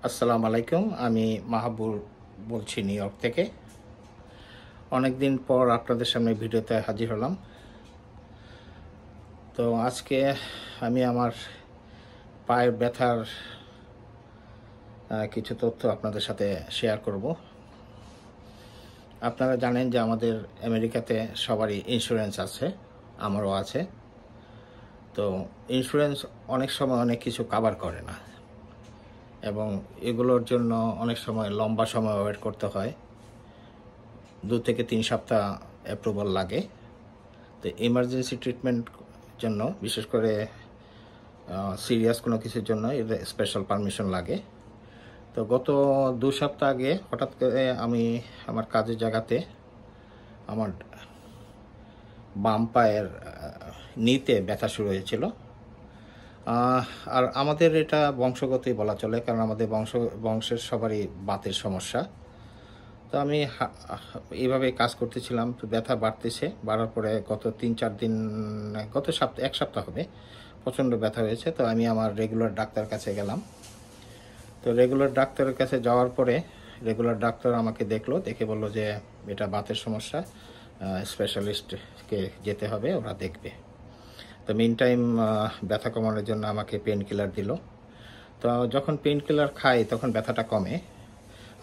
আসসালামু আলাইকুম। আমি মাহাবুর বলছি নিউ ইয়র্ক থেকে। অনেকদিন পর আপনাদের সামনে ভিডিওতে হাজির হলাম। তো আজকে আমি আমার পায়ের ব্যথার কিছু তথ্য আপনাদের সাথে শেয়ার করব। আপনারা জানেন যে আমাদের আমেরিকাতে সবারই ইন্স্যুরেন্স আছে, আমারও আছে। তো ইন্স্যুরেন্স অনেক সময় অনেক কিছু কভার করে না এবং এগুলোর জন্য অনেক সময় লম্বা সময় ওয়েট করতে হয়। 2 থেকে 3 সপ্তাহ অ্যাপ্রুভাল লাগে। তো ইমার্জেন্সি ট্রিটমেন্ট জন্য, বিশেষ করে সিরিয়াস কোনো কিছুর জন্য এদের স্পেশাল পারমিশন লাগে। তো গত 2 সপ্তাহ আগে হঠাৎ করে আমি আমার কাজের জায়গাতে আমার বাম পায়ের নিতে ব্যথা শুরু হয়েছিল। আর আমাদের এটা বংশগতই বলা চলে, কারণ আমাদের বংশের সবারই বাতের সমস্যা। তো আমি এইভাবে কাজ করতেছিলাম, তো ব্যথা বাড়ার পরে গত 3-4 দিন, গত সপ্তাহ 1 সপ্তাহ হবে, প্রচণ্ড ব্যথা হয়েছে। তো আমি আমার রেগুলার ডাক্তার কাছে গেলাম। তো রেগুলার ডাক্তারের কাছে যাওয়ার পরে রেগুলার ডাক্তার আমাকে দেখে বলল যে এটা বাতের সমস্যা, স্পেশালিস্টকে যেতে হবে, ওরা দেখবে। তো মিন টাইম ব্যথা কমানোর জন্য আমাকে পেন কিলার দিল। তো যখন পেন কিলার খাই তখন ব্যথাটা কমে,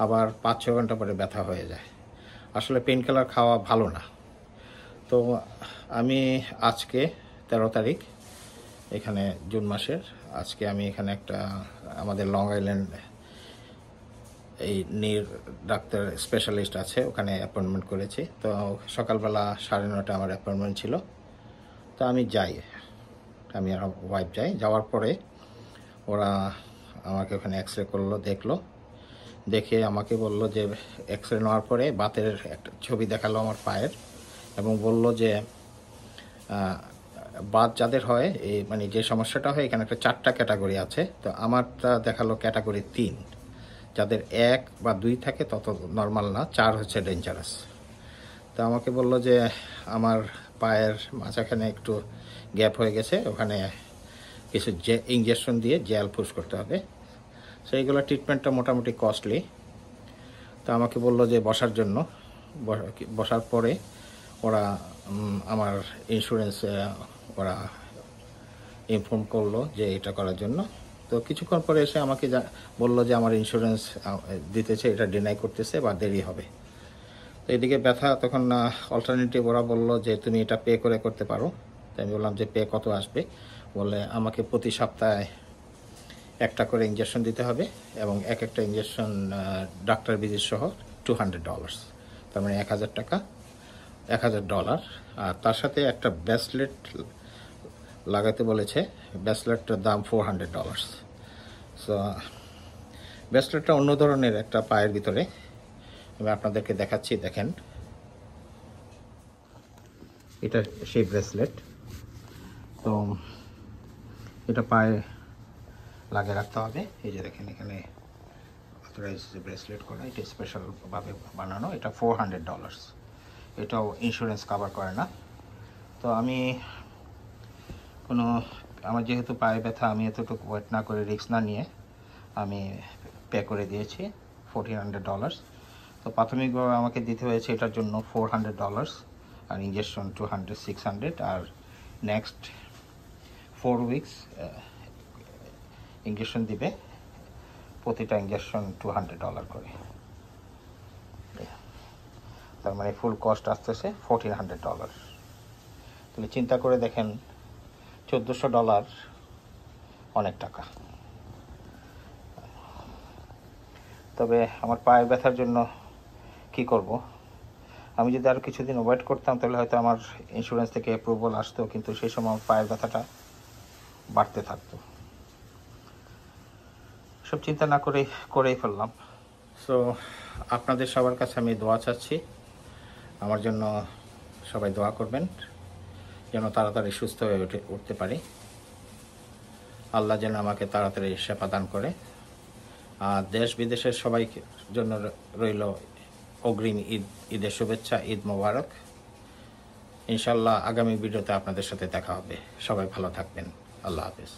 আবার 5-6 ঘন্টা পরে ব্যথা হয়ে যায়। আসলে পেন কিলার খাওয়া ভালো না। তো আমি আজকে 13 তারিখ, এখানে জুন মাসের, আজকে আমি এখানে একটা আমাদের লং আইল্যান্ড এই নির ডাক্তার স্পেশালিস্ট আছে, ওখানে অ্যাপয়েন্টমেন্ট করেছি। তো সকালবেলা 9:30 আমার অ্যাপয়েন্টমেন্ট ছিল। তো আমি আর ওয়াইফ যাওয়ার পরে ওরা আমাকে ওখানে এক্স রে করলো, দেখে আমাকে বলল যে এক্স রে নেওয়ার পরে বাতের একটা ছবি দেখালো আমার পায়ের, এবং বলল যে বাত যাদের হয়, এই মানে যে সমস্যাটা হয়, এখানে একটা 4টা ক্যাটাগরি আছে। তো আমারটা দেখালো ক্যাটাগরি 3। যাদের 1 বা 2 থাকে তত নর্মাল না, 4 হচ্ছে ডেঞ্জারাস। তো আমাকে বলল যে আমার পায়ের মাঝখানে একটু গ্যাপ হয়ে গেছে, ওখানে কিছু ইঞ্জেকশন দিয়ে জেল পুশ করতে হবে। সো এইগুলো ট্রিটমেন্টটা মোটামুটি কস্টলি। তো আমাকে বলল যে বসার পরে ওরা আমার ইন্স্যুরেন্স ওরা ইনফর্ম করলো যে এটা করার জন্য। তো কিছুক্ষণ পরে এসে আমাকে বলল যে আমার ইন্স্যুরেন্স দিতেছে, এটা ডিনাই করতেছে বা দেরি হবে। তো এদিকে ব্যথা, তখন অল্টারনেটিভ ওরা বলল যে তুমি এটা পে করতে পারো। তো আমি বললাম যে পে কত আসবে। বলে আমাকে প্রতি সপ্তাহে একটা করে ইঞ্জেকশন দিতে হবে, এবং একটা ইঞ্জেকশন ডাক্তার ভিজিট সহ $200, তার মানে $1,000, $1,000। আর তার সাথে একটা ব্রেসলেট লাগাতে বলেছে, ব্রেসলেটটার দাম $400। সো ব্রেসলেটটা অন্য ধরনের একটা পায়ের ভিতরে, আমি আপনাদেরকে দেখাচ্ছি, দেখেন, এটা সেই ব্রেসলেট। তো এটা পায়ে লাগিয়ে রাখতে হবে। এই যে দেখেন, এখানে অথরাইজ ব্রেসলেট করা, এটা স্পেশালভাবে বানানো, এটা $400। এটাও ইন্স্যুরেন্স কভার করে না। তো আমার যেহেতু পায়ে ব্যথা, আমি এতটুকু ওয়েট না করে, রিস্ক না নিয়ে আমি পে করে দিয়েছি $1,400। তো প্রাথমিকভাবে আমাকে দিতে হয়েছে এটার জন্য $400, আর ইঞ্জেকশন 200-600, আর নেক্সট 4 উইকস ইঞ্জেকশন দিবে, প্রতিটা ইঞ্জেকশন $200 করে। তার মানে ফুল কস্ট আসতেছে $1,400। তাহলে চিন্তা করে দেখেন, $1,400 অনেক টাকা। তবে আমার পায়ের ব্যথার জন্য কি করব? আমি যদি আরও কিছুদিন ওয়েট করতাম তাহলে হয়তো আমার ইন্স্যুরেন্স থেকে অ্যাপ্রুভাল আসতো, কিন্তু সেই সময় আমার পায়ের ব্যথাটা বাড়তে থাকতো। সব চিন্তা না করেই ফেললাম। সো আপনাদের সবার কাছে আমি দোয়া চাচ্ছি, আমার জন্য সবাই দোয়া করবেন যেন তাড়াতাড়ি সুস্থ হয়ে উঠতে পারি। আল্লাহ যেন আমাকে তাড়াতাড়ি সেবা দান করে। আর দেশ বিদেশের সবাই জন্য রইল অগ্রিম ঈদের শুভেচ্ছা, ঈদ মোবারক। ইনশাল্লাহ আগামী ভিডিওতে আপনাদের সাথে দেখা হবে। সবাই ভালো থাকবেন। আল্লাহ হাফেজ।